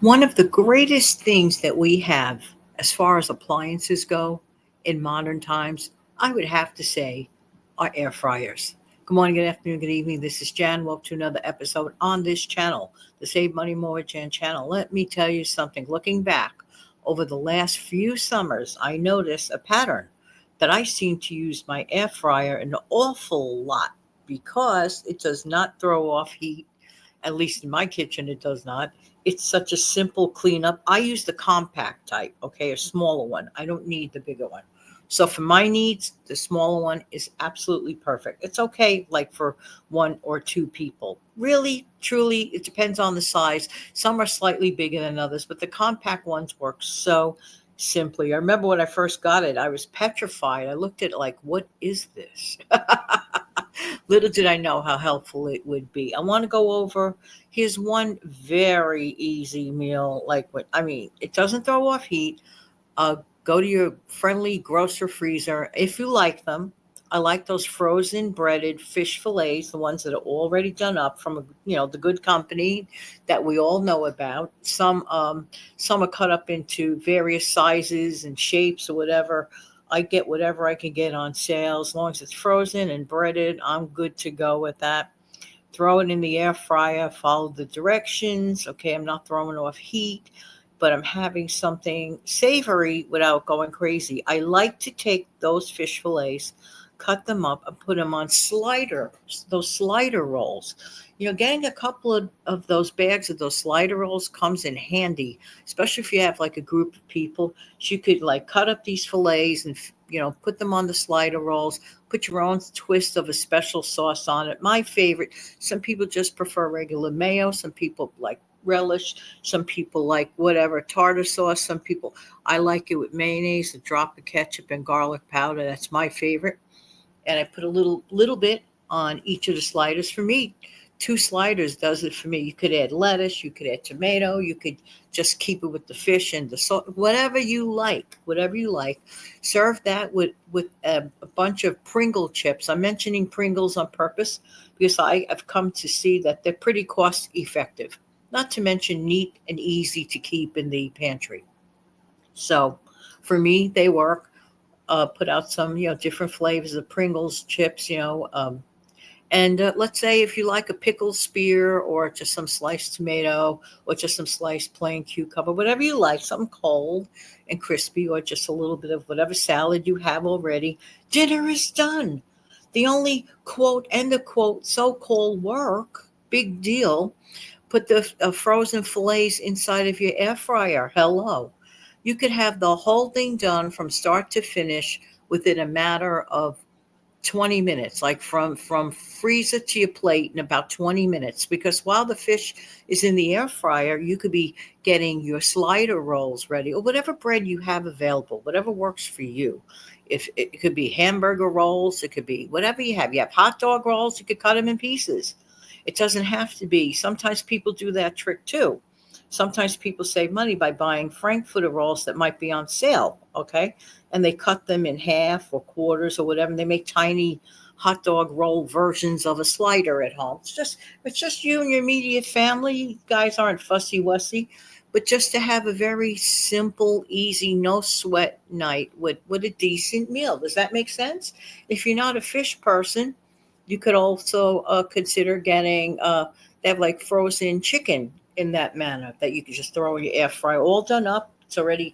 One of the greatest things that we have as far as appliances go in modern times, I would have to say, are air fryers. Good morning, good afternoon, good evening. This is Jan. Welcome to another episode on this channel, the Save Money More with Jan channel. Let me tell you something. Looking back over the last few summers, I noticed a pattern that I seem to use my air fryer an awful lot because it does not throw off heat. At least in my kitchen, it does not. It's such a simple cleanup. I use the compact type, okay, a smaller one. I don't need the bigger one. So for my needs, the smaller one is absolutely perfect. It's okay, like for one or two people. Really, truly, it depends on the size. Some are slightly bigger than others, but the compact ones work so simply. I remember when I first got it, I was petrified. I looked at it like, what is this? Little did I know how helpful it would be. I want to go over here's one very easy meal. Like what I mean, it doesn't throw off heat. Go to your friendly grocer freezer if you like them. I like those frozen breaded fish fillets, the ones that are already done up from the good company that we all know about. Some are cut up into various sizes and shapes or whatever. I get whatever I can get on sale as long as it's frozen and breaded. I'm good to go with that. Throw it in the air fryer, follow the directions. Okay, I'm not throwing off heat, but I'm having something savory without going crazy. I like to take those fish fillets, cut them up, and put them on those slider rolls. Getting a couple of those bags of those slider rolls comes in handy, especially if you have like a group of people. So you could like cut up these fillets and put them on the slider rolls, put your own twist of a special sauce on it. My favorite, some people just prefer regular mayo, some people like relish, some people like whatever tartar sauce, some people I like it with mayonnaise, a drop of ketchup and garlic powder. That's my favorite. And I put a little bit on each of the sliders. For me, two sliders does it for me. You could add lettuce, you could add tomato, you could just keep it with the fish and the salt, whatever you like. Serve that with a bunch of Pringle chips. I'm mentioning Pringles on purpose because I have come to see that they're pretty cost effective, not to mention neat and easy to keep in the pantry. So for me, they work. Put out some different flavors of Pringles chips. And let's say if you like a pickle spear or just some sliced tomato or just some sliced plain cucumber, whatever you like, something cold and crispy, or just a little bit of whatever salad you have already, dinner is done. The only quote end of quote so called work, big deal, put the frozen fillets inside of your air fryer. Hello. You could have the whole thing done from start to finish within a matter of 20 minutes, like from freezer to your plate in about 20 minutes, because while the fish is in the air fryer, you could be getting your slider rolls ready or whatever bread you have available, whatever works for you. If it could be hamburger rolls, it could be whatever you have hot dog rolls, you could cut them in pieces. It doesn't have to be. Sometimes people do that trick too. Sometimes people save money by buying frankfurter rolls that might be on sale, okay, and they cut them in half or quarters or whatever, and they make tiny hot dog roll versions of a slider at home. It's just you and your immediate family. You guys aren't fussy wussy, but just to have a very simple, easy, no sweat night with a decent meal. Does that make sense? If you're not a fish person, you could also consider getting they have like frozen chicken in that manner that you can just throw in your air fryer, all done up. It's already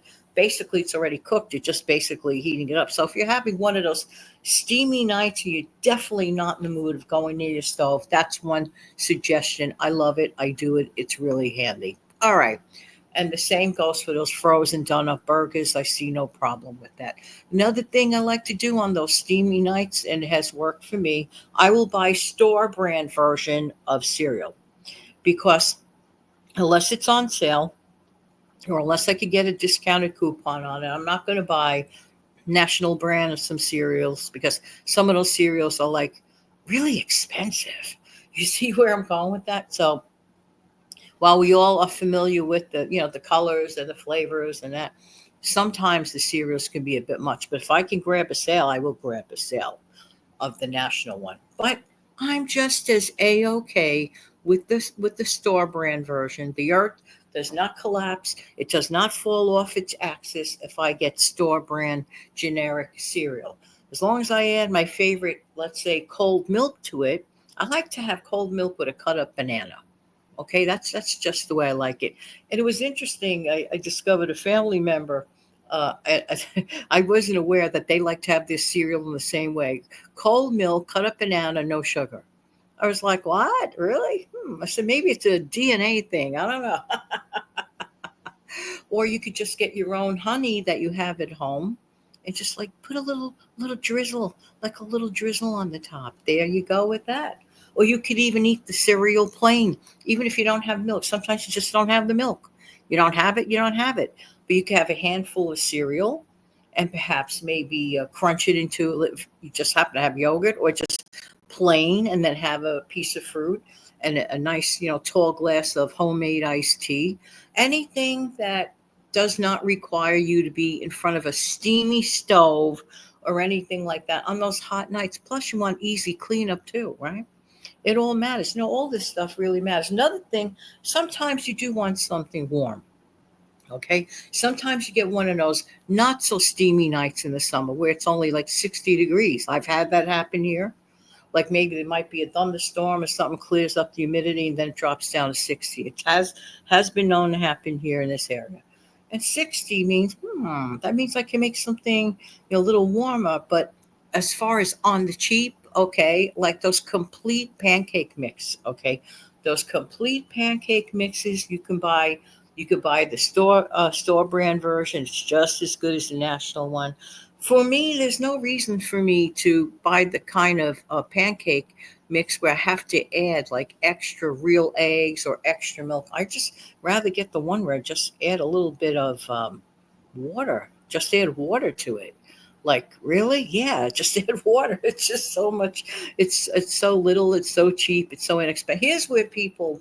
cooked. You're just basically heating it up. So if you're having one of those steamy nights and you're definitely not in the mood of going near your stove, that's one suggestion. I love it. I do it. It's really handy. All right. And the same goes for those frozen done up burgers. I see no problem with that. Another thing I like to do on those steamy nights, and it has worked for me, I will buy store brand version of cereal because unless it's on sale or unless I could get a discounted coupon on it, I'm not going to buy national brand of some cereals because some of those cereals are like really expensive. You see where I'm going with that? So while we all are familiar with the colors and the flavors and that, sometimes the cereals can be a bit much. But if I can grab a sale, I will grab a sale of the national one. But I'm just as a-okay with the store brand version. The earth does not collapse. It does not fall off its axis if I get store brand generic cereal. As long as I add my favorite, let's say, cold milk to it, I like to have cold milk with a cut up banana. Okay, that's just the way I like it. And it was interesting. I discovered a family member. I wasn't aware that they like to have this cereal in the same way: cold milk, cut up banana, no sugar. I was like, what? Really? I said, maybe it's a DNA thing. I don't know. Or you could just get your own honey that you have at home and just like put a little drizzle, like a little drizzle on the top. There you go with that. Or you could even eat the cereal plain, even if you don't have milk. Sometimes you just don't have the milk. You don't have it, you don't have it. But you could have a handful of cereal and perhaps maybe crunch it into, if you just happen to have yogurt, or just plain, and then have a piece of fruit and a nice, tall glass of homemade iced tea. Anything that does not require you to be in front of a steamy stove or anything like that on those hot nights. Plus, you want easy cleanup too, right? It all matters. All this stuff really matters. Another thing, sometimes you do want something warm. Okay. Sometimes you get one of those not so steamy nights in the summer where it's only like 60 degrees. I've had that happen here. Like maybe there might be a thunderstorm or something, clears up the humidity, and then it drops down to 60. It has been known to happen here in this area. And 60 means, that means I can make something a little warmer. But as far as on the cheap, okay, like those complete pancake mix, okay, those complete pancake mixes you can buy. You could buy the store brand version. It's just as good as the national one. For me, there's no reason for me to buy the kind of pancake mix where I have to add like extra real eggs or extra milk. I just rather get the one where I just add a little bit of water. Just add water to it. Like really? Yeah, just add water. It's just so much. It's so little. It's so cheap. It's so inexpensive. Here's where people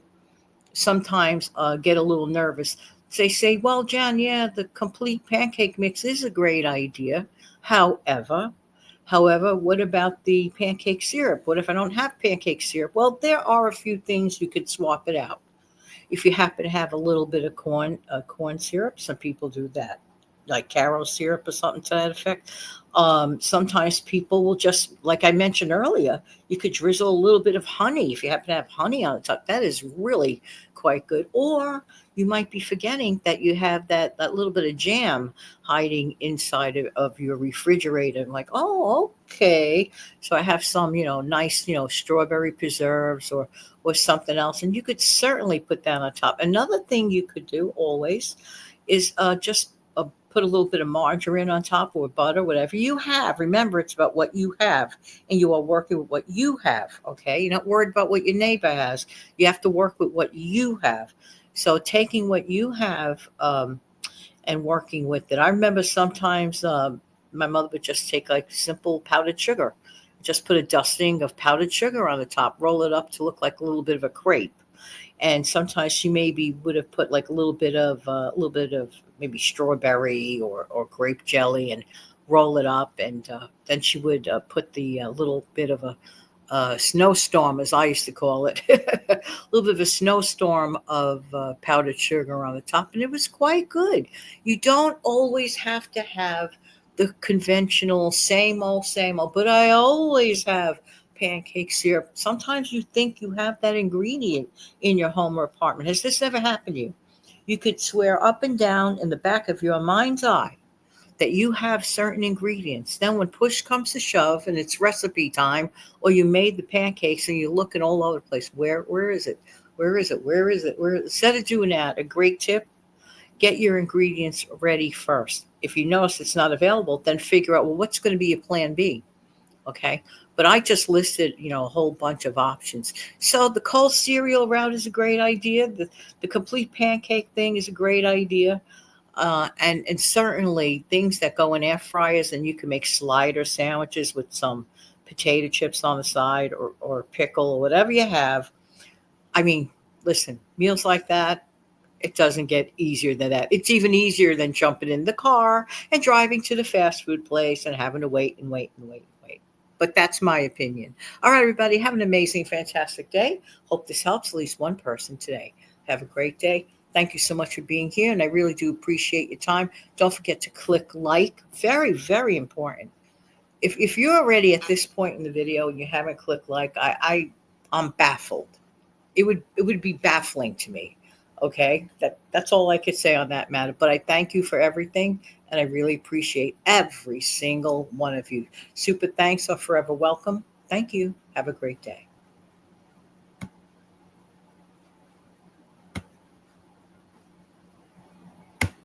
sometimes get a little nervous. They say, well, Jan, yeah, the complete pancake mix is a great idea. However, what about the pancake syrup? What if I don't have pancake syrup? Well, there are a few things you could swap it out. If you happen to have a little bit of corn syrup, some people do that, like Caro syrup or something to that effect. Sometimes people will just, like I mentioned earlier, you could drizzle a little bit of honey if you happen to have honey on the top. That is really quite good. Or you might be forgetting that you have that little bit of jam hiding inside of your refrigerator. I'm like, oh, okay. So I have some, nice, strawberry preserves or something else. And you could certainly put that on top. Another thing you could do always is just put a little bit of margarine on top or butter, whatever you have. Remember, it's about what you have, and you are working with what you have. Okay, you're not worried about what your neighbor has. You have to work with what you have. So taking what you have and working with it. I remember sometimes my mother would just take like simple powdered sugar, just put a dusting of powdered sugar on the top, roll it up to look like a little bit of a crepe. And sometimes she maybe would have put like a little bit of maybe strawberry or grape jelly and roll it up, and then she would put the little bit of a snowstorm, as I used to call it, a little bit of a snowstorm of powdered sugar on the top, and it was quite good. You don't always have to have the conventional same old, but I always have pancake syrup. Sometimes you think you have that ingredient in your home or apartment. Has this ever happened to you? You could swear up and down in the back of your mind's eye that you have certain ingredients. Then when push comes to shove and it's recipe time, or you made the pancakes and you're looking all over the place, where is it? Where is it? Where is it? Instead of doing that, a great tip, get your ingredients ready first. If you notice it's not available, then figure out, well, what's going to be your plan B? Okay. But I just listed, a whole bunch of options. So the cold cereal route is a great idea. The complete pancake thing is a great idea. And certainly things that go in air fryers, and you can make slider sandwiches with some potato chips on the side, or pickle, or whatever you have. I mean, listen, meals like that, it doesn't get easier than that. It's even easier than jumping in the car and driving to the fast food place and having to wait and wait and wait and wait. but that's my opinion. All right, everybody, have an amazing, fantastic day. Hope this helps at least one person today. Have a great day. Thank you so much for being here, and I really do appreciate your time. Don't forget to click like. Very, very important. If you're already at this point in the video and you haven't clicked like, I'm baffled. It would be baffling to me. Okay, that's all I could say on that matter. But I thank you for everything, and I really appreciate every single one of you. Super thanks are forever welcome. Thank you. Have a great day.